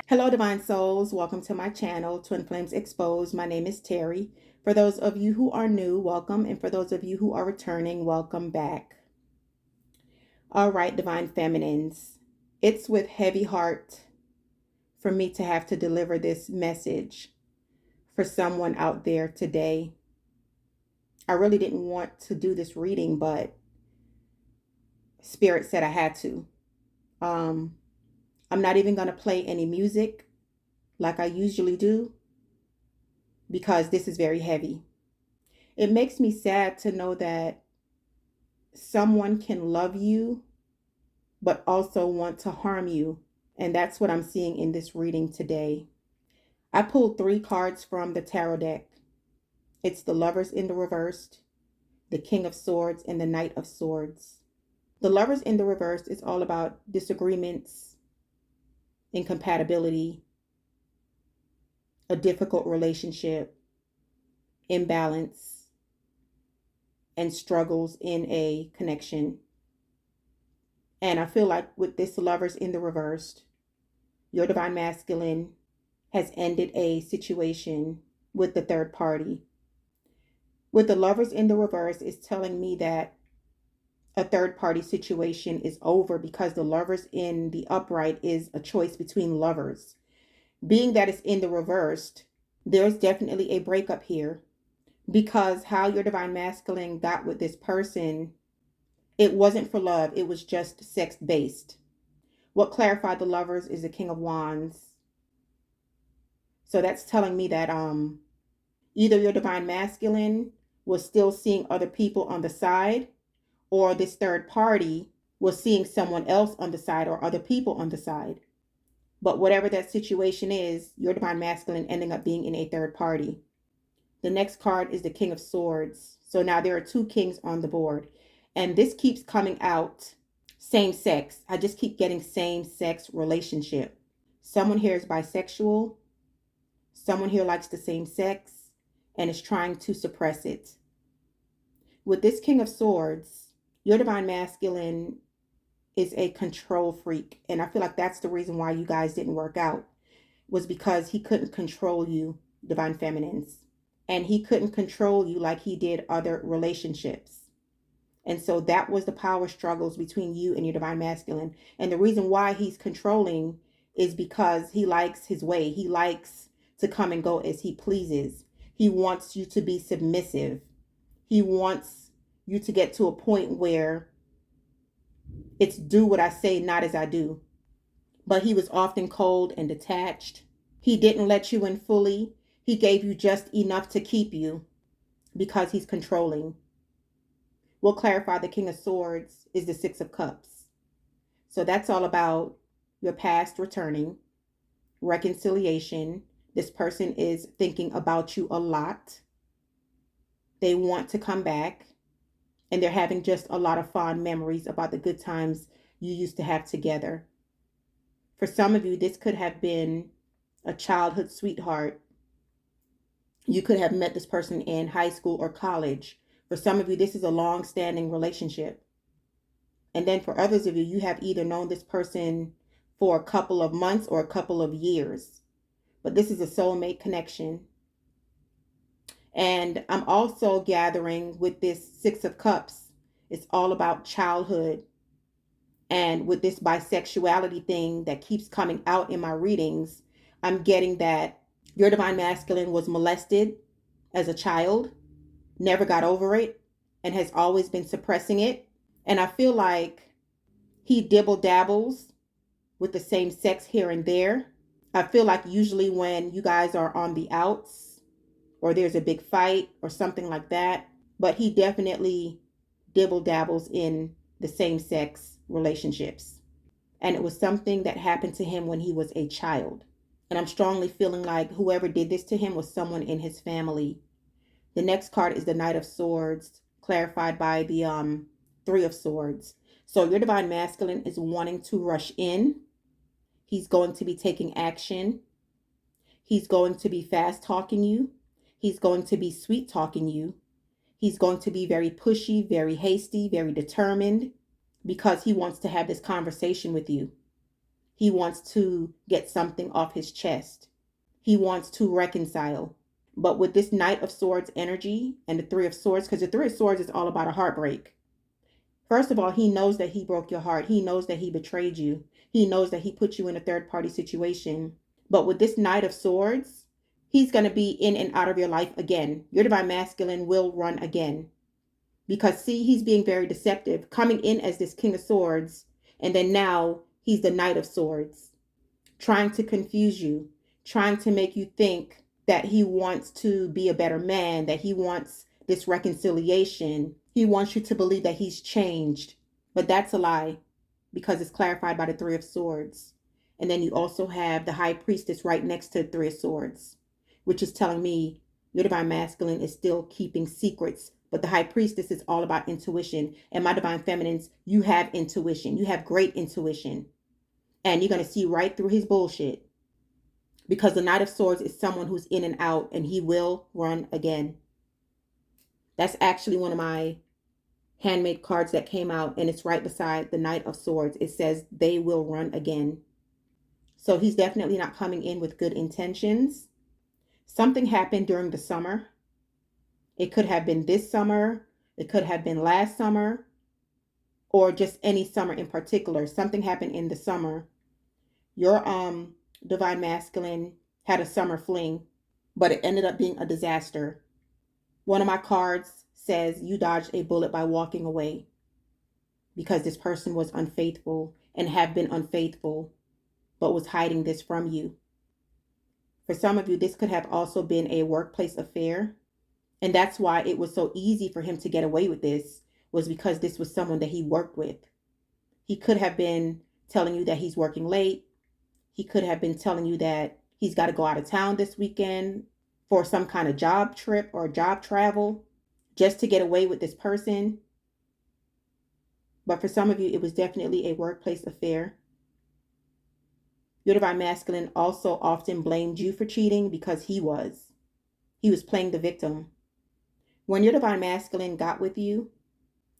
Hello, Divine Souls. Welcome to my channel, Twin Flames Exposed. My name is Terry. For those of you who are new, welcome. And for those of you who are returning, welcome back. All right, Divine Feminines. It's with heavy heart for me to have to deliver this message for someone out there today. I really didn't want to do this reading, but Spirit said I had to. I'm not even going to play any music like I usually do, because this is very heavy. It makes me sad to know that someone can love you, but also want to harm you. And that's what I'm seeing in this reading today. I pulled 3 cards from the tarot deck. It's the Lovers in the reversed, the King of Swords, and the Knight of Swords. The Lovers in the reversed is all about disagreements, incompatibility, a difficult relationship, imbalance, and struggles in a connection. And I feel like with this Lovers in the reversed, your Divine Masculine has ended a situation with the third party. With the Lovers in the reverse, it's telling me that a third party situation is over, because the Lovers in the upright is a choice between lovers. Being that it's in the reversed, there's definitely a breakup here, because how your Divine Masculine got with this person, it wasn't for love. It was just sex based. What clarified the Lovers is the King of Wands. So that's telling me that either your Divine Masculine was still seeing other people on the side, or this third party was seeing someone else on the side or other people on the side. But whatever that situation is, your Divine Masculine ending up being in a third party. The next card is the King of Swords. So now there are 2 kings on the board. And this keeps coming out same sex. I just keep getting same sex relationship. Someone here is bisexual. Someone here likes the same sex and is trying to suppress it. With this King of Swords, your Divine Masculine is a control freak. And I feel like that's the reason why you guys didn't work out, was because he couldn't control you, Divine Feminines. And he couldn't control you like he did other relationships. And so that was the power struggles between you and your Divine Masculine. And the reason why he's controlling is because he likes his way. He likes to come and go as he pleases. He wants you to be submissive. He wants you to get to a point where it's do what I say, not as I do. But he was often cold and detached. He didn't let you in fully. He gave you just enough to keep you, because he's controlling. We'll clarify the King of Swords is the 6 of Cups. So that's all about your past returning, reconciliation. This person is thinking about you a lot. They want to come back, and they're having just a lot of fond memories about the good times you used to have together. For some of you, this could have been a childhood sweetheart. You could have met this person in high school or college. For some of you, this is a long-standing relationship. And then for others of you, you have either known this person for a couple of months or a couple of years. But this is a soulmate connection. And I'm also gathering with this 6 of Cups, it's all about childhood. And with this bisexuality thing that keeps coming out in my readings, I'm getting that your Divine Masculine was molested as a child, never got over it, and has always been suppressing it. And I feel like he dibble dabbles with the same sex here and there. I feel like usually when you guys are on the outs, or there's a big fight or something like that, but he definitely dibble dabbles in the same sex relationships. And it was something that happened to him when he was a child. And I'm strongly feeling like whoever did this to him was someone in his family. The next card is the Knight of Swords, clarified by the 3 of Swords. So your Divine Masculine is wanting to rush in. He's going to be taking action. He's going to be fast talking you. He's going to be sweet talking you. He's going to be very pushy, very hasty, very determined, because he wants to have this conversation with you. He wants to get something off his chest. He wants to reconcile. But with this Knight of Swords energy and the Three of Swords, because the Three of Swords is all about a heartbreak. First of all, he knows that he broke your heart. He knows that he betrayed you. He knows that he put you in a third party situation. But with this Knight of Swords, he's going to be in and out of your life again. Your divine masculine will run again. Because see, he's being very deceptive, coming in as this King of Swords, and then now he's the Knight of Swords, trying to confuse you, trying to make you think that he wants to be a better man, that he wants this reconciliation. He wants you to believe that he's changed. But that's a lie, because it's clarified by the Three of Swords. And then you also have the High Priestess right next to the Three of Swords, which is telling me your divine masculine is still keeping secrets. But the High Priestess is all about intuition. And my divine feminines, you have intuition. You have great intuition. And you're going to see right through his bullshit. Because the Knight of Swords is someone who's in and out, and he will run again. That's actually one of my handmade cards that came out, and it's right beside the Knight of Swords. It says they will run again. So he's definitely not coming in with good intentions. Something happened during the summer. It could have been this summer. It could have been last summer, or just any summer in particular. Something happened in the summer. Your divine masculine had a summer fling, but it ended up being a disaster. One of my cards says you dodged a bullet by walking away, because this person was unfaithful and have been unfaithful, but was hiding this from you. For some of you, this could have also been a workplace affair. And that's why it was so easy for him to get away with this, was because this was someone that he worked with. He could have been telling you that he's working late. He could have been telling you that he's got to go out of town this weekend for some kind of job trip or job travel just to get away with this person. But for some of you, it was definitely a workplace affair. Your divine masculine also often blamed you for cheating because he was playing the victim. When your divine masculine got with you,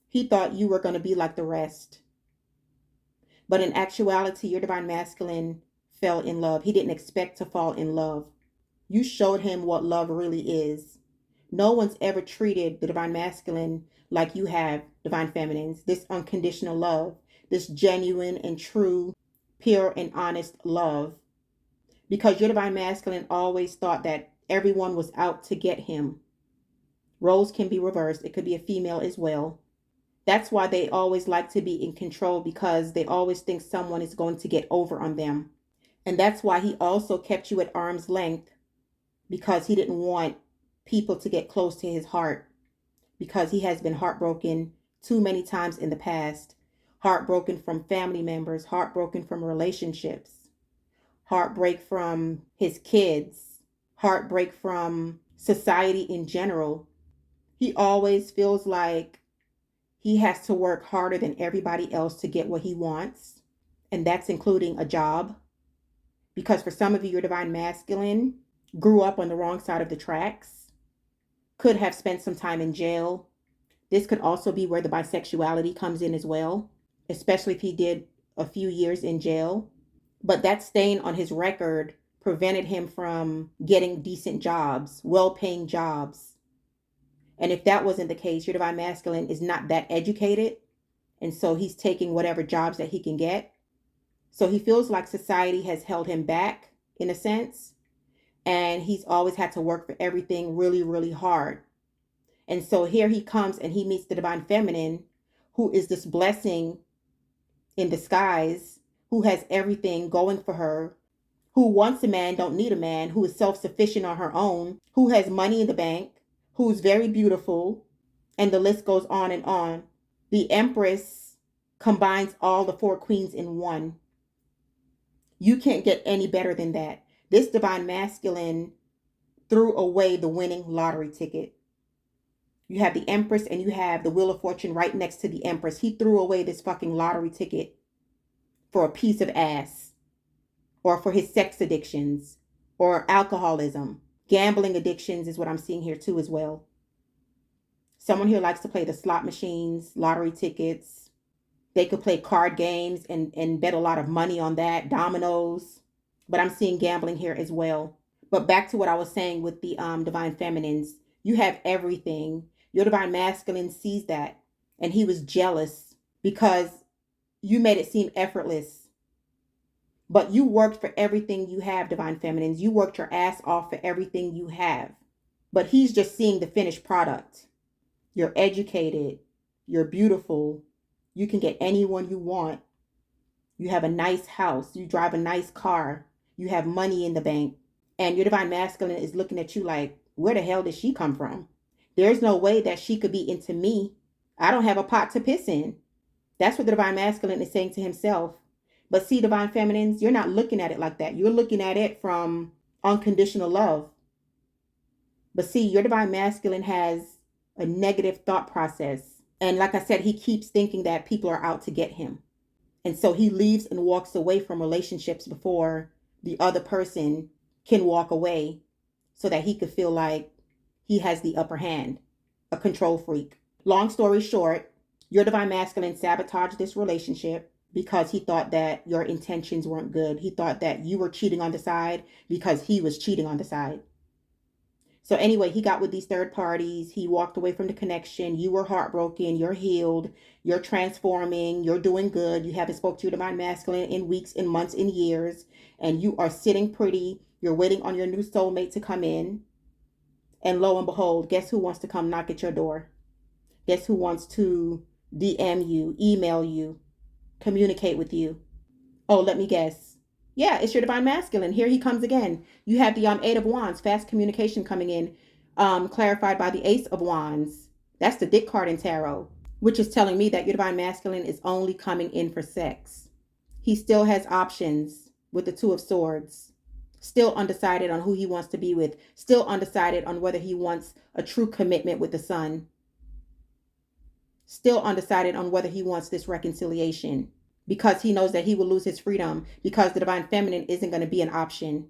he thought you were going to be like the rest. But in actuality, your divine masculine fell in love. He didn't expect to fall in love. You showed him what love really is. No one's ever treated the divine masculine like you have, divine feminines. This unconditional love, this genuine and true, pure and honest love. Because your divine masculine always thought that everyone was out to get him. Roles can be reversed. It could be a female as well. That's why they always like to be in control, because they always think someone is going to get over on them. And that's why he also kept you at arm's length, because he didn't want people to get close to his heart, because he has been heartbroken too many times in the past. Heartbroken from family members, heartbroken from relationships, heartbreak from his kids, heartbreak from society in general. He always feels like he has to work harder than everybody else to get what he wants. And that's including a job. Because for some of you, your divine masculine grew up on the wrong side of the tracks, could have spent some time in jail. This could also be where the bisexuality comes in as well, especially if he did a few years in jail. But that stain on his record prevented him from getting decent jobs, well-paying jobs. And if that wasn't the case, your divine masculine is not that educated. And so he's taking whatever jobs that he can get. So he feels like society has held him back in a sense. And he's always had to work for everything really, really hard. And so here he comes and he meets the divine feminine, who is this blessing in disguise, who has everything going for her, who wants a man, don't need a man, who is self-sufficient on her own, who has money in the bank, who's very beautiful, and the list goes on and on. The Empress combines all the four queens in one. You can't get any better than that. This divine masculine threw away the winning lottery ticket. You have the Empress and you have the Wheel of Fortune right next to the Empress. He threw away this fucking lottery ticket for a piece of ass, or for his sex addictions, or alcoholism. Gambling addictions is what I'm seeing here too as well. Someone here likes to play the slot machines, lottery tickets. They could play card games and bet a lot of money on that, dominoes. But I'm seeing gambling here as well. But back to what I was saying with the divine feminines, you have everything. Your divine masculine sees that, and he was jealous because you made it seem effortless. But you worked for everything you have, divine feminines. You worked your ass off for everything you have. But he's just seeing the finished product. You're educated. You're beautiful. You can get anyone you want. You have a nice house. You drive a nice car. You have money in the bank. And your divine masculine is looking at you like, where the hell did she come from? There's no way that she could be into me. I don't have a pot to piss in. That's what the divine masculine is saying to himself. But see, divine feminines, you're not looking at it like that. You're looking at it from unconditional love. But see, your divine masculine has a negative thought process. And like I said, he keeps thinking that people are out to get him. And so he leaves and walks away from relationships before the other person can walk away so that he could feel like he has the upper hand, a control freak. Long story short, your divine masculine sabotaged this relationship because he thought that your intentions weren't good. He thought that you were cheating on the side because he was cheating on the side. So anyway, he got with these third parties. He walked away from the connection. You were heartbroken. You're healed. You're transforming. You're doing good. You haven't spoke to your divine masculine in weeks, in months, in years. And you are sitting pretty. You're waiting on your new soulmate to come in. And lo and behold, guess who wants to come knock at your door? Guess who wants to DM you, email you, communicate with you? Oh, let me guess. Yeah, it's your divine masculine. Here he comes again. You have the Eight of Wands, fast communication coming in, clarified by the Ace of Wands. That's the Dick card in tarot, which is telling me that your divine masculine is only coming in for sex. He still has options with the Two of Swords. Still undecided on who he wants to be with. Still undecided on whether he wants a true commitment with the Sun. Still undecided on whether he wants this reconciliation, because he knows that he will lose his freedom, because the divine feminine isn't going to be an option.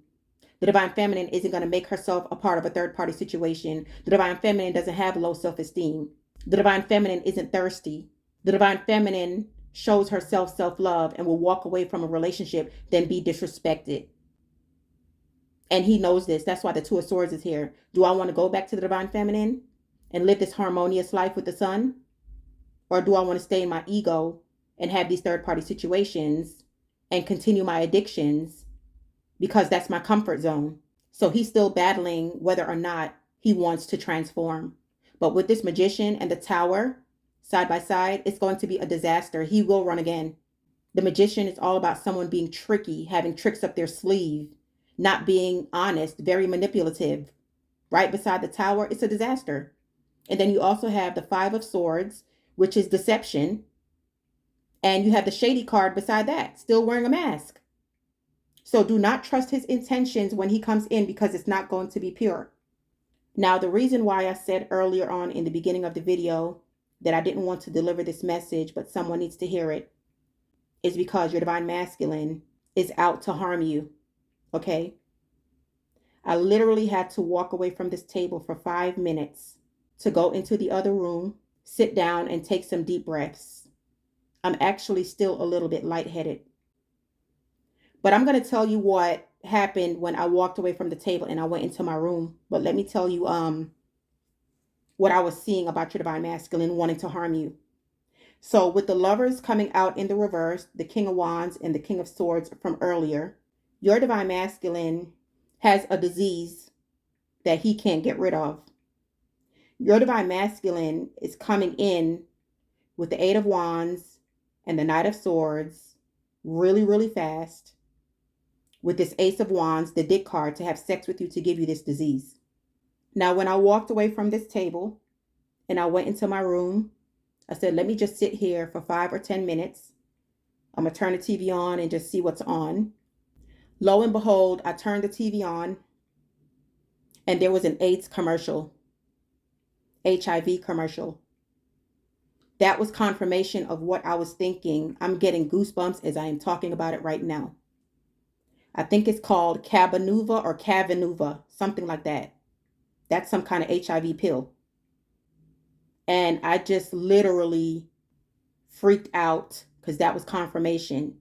The divine feminine isn't going to make herself a part of a third party situation. The divine feminine doesn't have low self-esteem. The divine feminine isn't thirsty. The divine feminine shows herself self-love and will walk away from a relationship than be disrespected. And he knows this. That's why the Two of Swords is here. Do I want to go back to the divine feminine and live this harmonious life with the Sun? Or do I want to stay in my ego and have these third party situations and continue my addictions because that's my comfort zone? So he's still battling whether or not he wants to transform. But with this Magician and the Tower side by side, it's going to be a disaster. He will run again. The Magician is all about someone being tricky, having tricks up their sleeve, not being honest, very manipulative. Right beside the Tower, it's a disaster. And then you also have the Five of Swords, which is deception. And you have the Shady card beside that, still wearing a mask. So do not trust his intentions when he comes in, because it's not going to be pure. Now, the reason why I said earlier on in the beginning of the video that I didn't want to deliver this message, but someone needs to hear it, is because your divine masculine is out to harm you. Okay? I literally had to walk away from this table for 5 minutes to go into the other room, sit down, and take some deep breaths. I'm actually still a little bit lightheaded. But I'm going to tell you what happened when I walked away from the table and I went into my room. But let me tell you what I was seeing about your divine masculine wanting to harm you. So with the Lovers coming out in the reverse, the King of Wands and the King of Swords from earlier, your divine masculine has a disease that he can't get rid of. Your divine masculine is coming in with the Eight of Wands and the Knight of Swords really, really fast, with this Ace of Wands, the Dick card, to have sex with you, to give you this disease. Now, when I walked away from this table and I went into my room, I said, let me just sit here for 5 or 10 minutes. I'm going to turn the TV on and just see what's on. Lo and behold, I turned the TV on and there was an AIDS commercial, HIV commercial. That was confirmation of what I was thinking. I'm getting goosebumps as I am talking about it right now. I think it's called Cabenuva or Cabenuva, something like that. That's some kind of HIV pill. And I just literally freaked out because that was confirmation.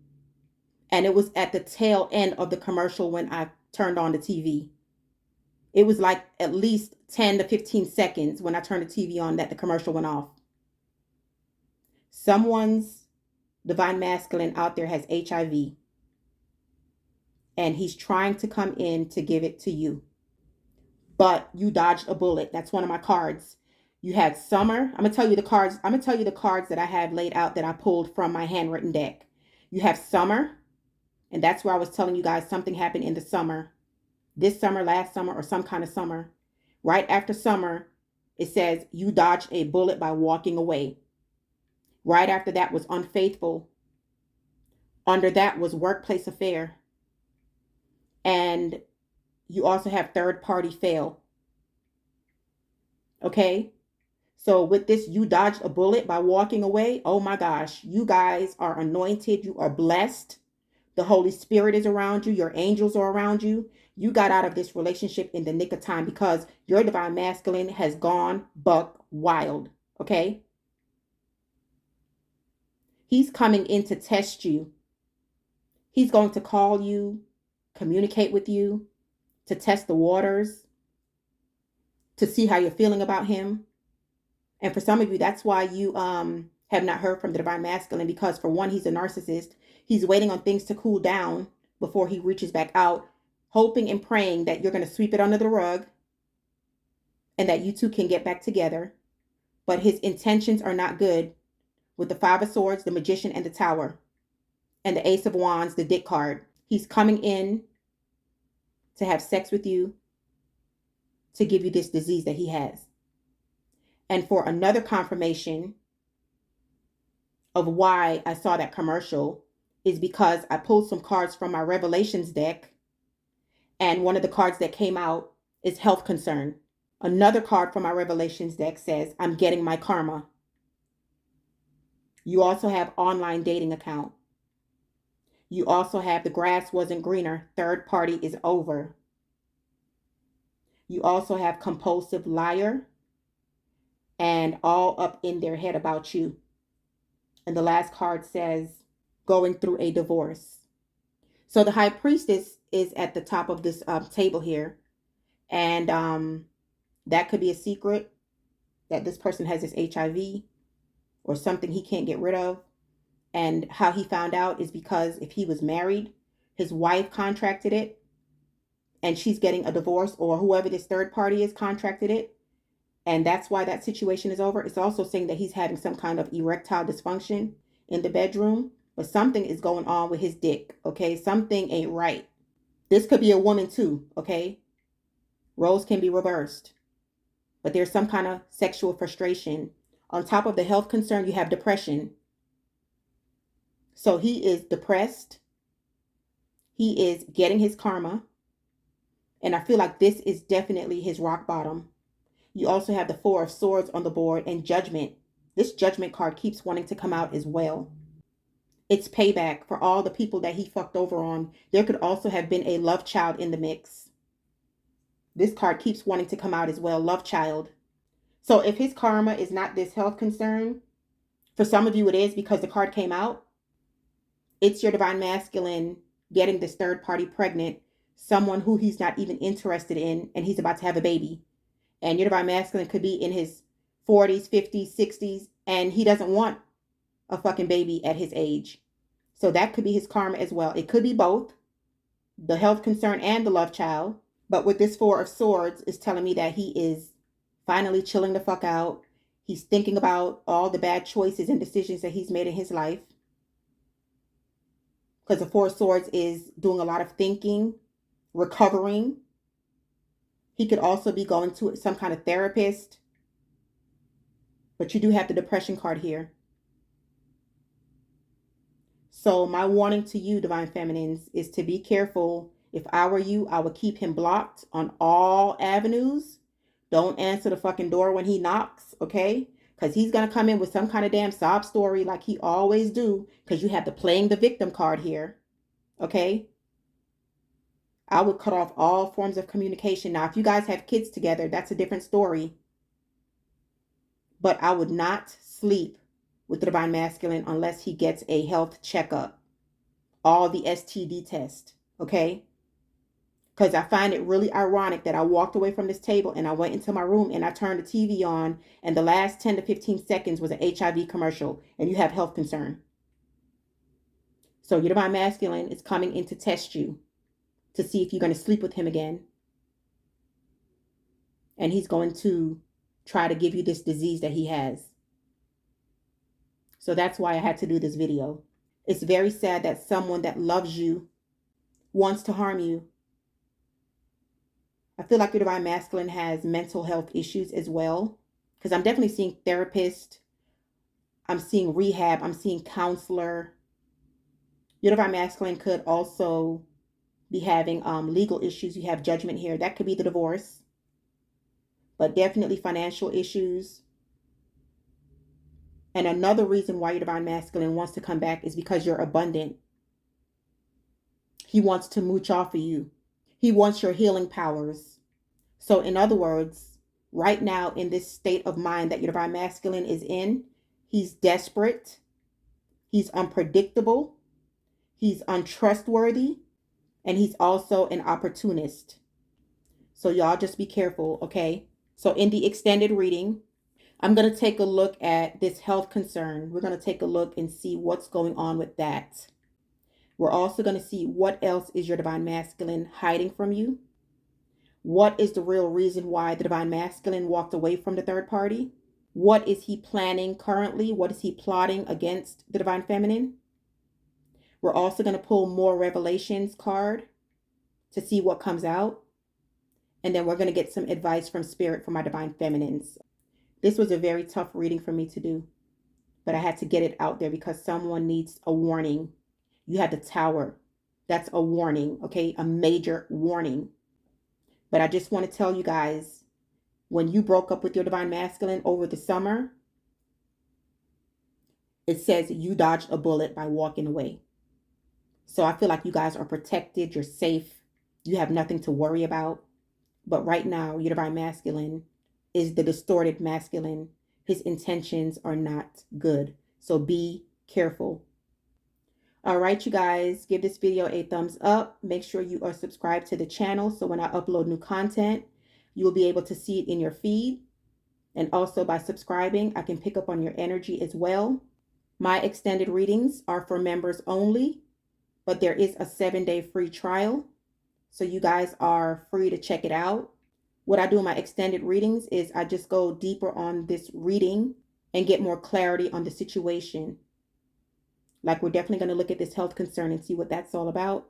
And it was at the tail end of the commercial when I turned on the TV. It was like at least 10 to 15 seconds when I turned the TV on that the commercial went off. Someone's divine masculine out there has HIV, and he's trying to come in to give it to you. But you dodged a bullet. That's one of my cards. You had summer. I'm going to tell you the cards. I'm going to tell you the cards that I have laid out that I pulled from my handwritten deck. You have summer, and that's where I was telling you guys something happened in the summer. This summer, last summer, or some kind of summer. Right after summer, it says you dodged a bullet by walking away. Right after that was unfaithful. Under that was workplace affair. And you also have third party fail. Okay? So with this, you dodged a bullet by walking away. Oh my gosh, you guys are anointed. You are blessed. The Holy Spirit is around you. Your angels are around you. You got out of this relationship in the nick of time because your divine masculine has gone buck wild. Okay? He's coming in to test you. He's going to call you, communicate with you, to test the waters, to see how you're feeling about him. And for some of you, that's why you have not heard from the divine masculine, because for one, he's a narcissist. He's waiting on things to cool down before he reaches back out, hoping and praying that you're going to sweep it under the rug and that you two can get back together. But his intentions are not good with the Five of Swords, the Magician, and the Tower, and the Ace of Wands, the Dick card. He's coming in to have sex with you, to give you this disease that he has. And for another confirmation of why I saw that commercial is because I pulled some cards from my Revelations deck, and one of the cards that came out is health concern. Another card from my Revelations deck says, I'm getting my karma. You also have online dating account. You also have the grass wasn't greener. Third party is over. You also have compulsive liar and all up in their head about you. And the last card says going through a divorce. So the high priestess is at the top of this table here. And that could be a secret that this person has this HIV or something he can't get rid of. And how he found out is because if he was married, his wife contracted it and she's getting a divorce, or whoever this third party is contracted it. And that's why that situation is over. It's also saying that he's having some kind of erectile dysfunction in the bedroom, but something is going on with his dick. Okay. Something ain't right. This could be a woman too. Okay. Roles can be reversed, but there's some kind of sexual frustration. On top of the health concern, you have depression. So he is depressed. He is getting his karma. And I feel like this is definitely his rock bottom. You also have the Four of Swords on the board and Judgment. This Judgment card keeps wanting to come out as well. It's payback for all the people that he fucked over on. There could also have been a love child in the mix. This card keeps wanting to come out as well. Love child. So if his karma is not this health concern, for some of you it is because the card came out. It's your divine masculine getting this third party pregnant, someone who he's not even interested in, and he's about to have a baby. And your divine masculine could be in his 40s, 50s, 60s, and he doesn't want a fucking baby at his age. So that could be his karma as well. It could be both, the health concern and the love child. But with this Four of Swords, is telling me that he is finally chilling the fuck out. He's thinking about all the bad choices and decisions that he's made in his life. Because the Four of Swords is doing a lot of thinking, recovering. He could also be going to some kind of therapist. But you do have the depression card here. So my warning to you, Divine Feminines, is to be careful. If I were you, I would keep him blocked on all avenues. Don't answer the fucking door when he knocks, okay? Because he's going to come in with some kind of damn sob story like he always do. Because you have the playing the victim card here, okay? I would cut off all forms of communication. Now, if you guys have kids together, that's a different story. But I would not sleep with the divine masculine unless he gets a health checkup, all the STD test, okay? Because I find it really ironic that I walked away from this table and I went into my room and I turned the TV on and the last 10 to 15 seconds was an HIV commercial and you have health concern. So your divine masculine is coming in to test you to see if you're going to sleep with him again. And he's going to try to give you this disease that he has. So that's why I had to do this video. It's very sad that someone that loves you wants to harm you. I feel like your divine masculine has mental health issues as well, because I'm definitely seeing therapist, I'm seeing rehab, I'm seeing counselor. Your divine masculine could also be having legal issues. You have judgment here. That could be the divorce, but definitely financial issues. And another reason why your divine masculine wants to come back is because you're abundant. He wants to mooch off of you. He wants your healing powers. So in other words, right now in this state of mind that your divine masculine is in, he's desperate. He's unpredictable. He's untrustworthy. And he's also an opportunist. So y'all just be careful, okay? So in the extended reading, I'm going to take a look at this health concern. We're going to take a look and see what's going on with that. We're also going to see what else is your divine masculine hiding from you. What is the real reason why the divine masculine walked away from the third party? What is he planning currently? What is he plotting against the divine feminine? We're also going to pull more revelations card to see what comes out. And then we're going to get some advice from spirit for my divine feminines. This was a very tough reading for me to do, but I had to get it out there because someone needs a warning. You had the Tower. That's a warning, okay? A major warning. But I just want to tell you guys, when you broke up with your divine masculine over the summer, it says you dodged a bullet by walking away. So I feel like you guys are protected. You're safe. You have nothing to worry about. But right now, your divine masculine is the distorted masculine. His intentions are not good. So be careful. All right, you guys, give this video a thumbs up. Make sure you are subscribed to the channel so when I upload new content, you will be able to see it in your feed. And also by subscribing, I can pick up on your energy as well. My extended readings are for members only, but there is a 7-day free trial. So you guys are free to check it out. What I do in my extended readings is I just go deeper on this reading and get more clarity on the situation. Like we're definitely going to look at this health concern and see what that's all about.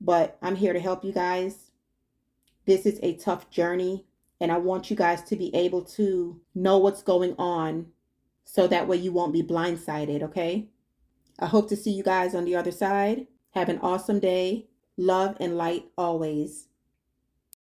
But I'm here to help you guys. This is a tough journey. And I want you guys to be able to know what's going on so that way you won't be blindsided, okay? I hope to see you guys on the other side. Have an awesome day. Love and light always.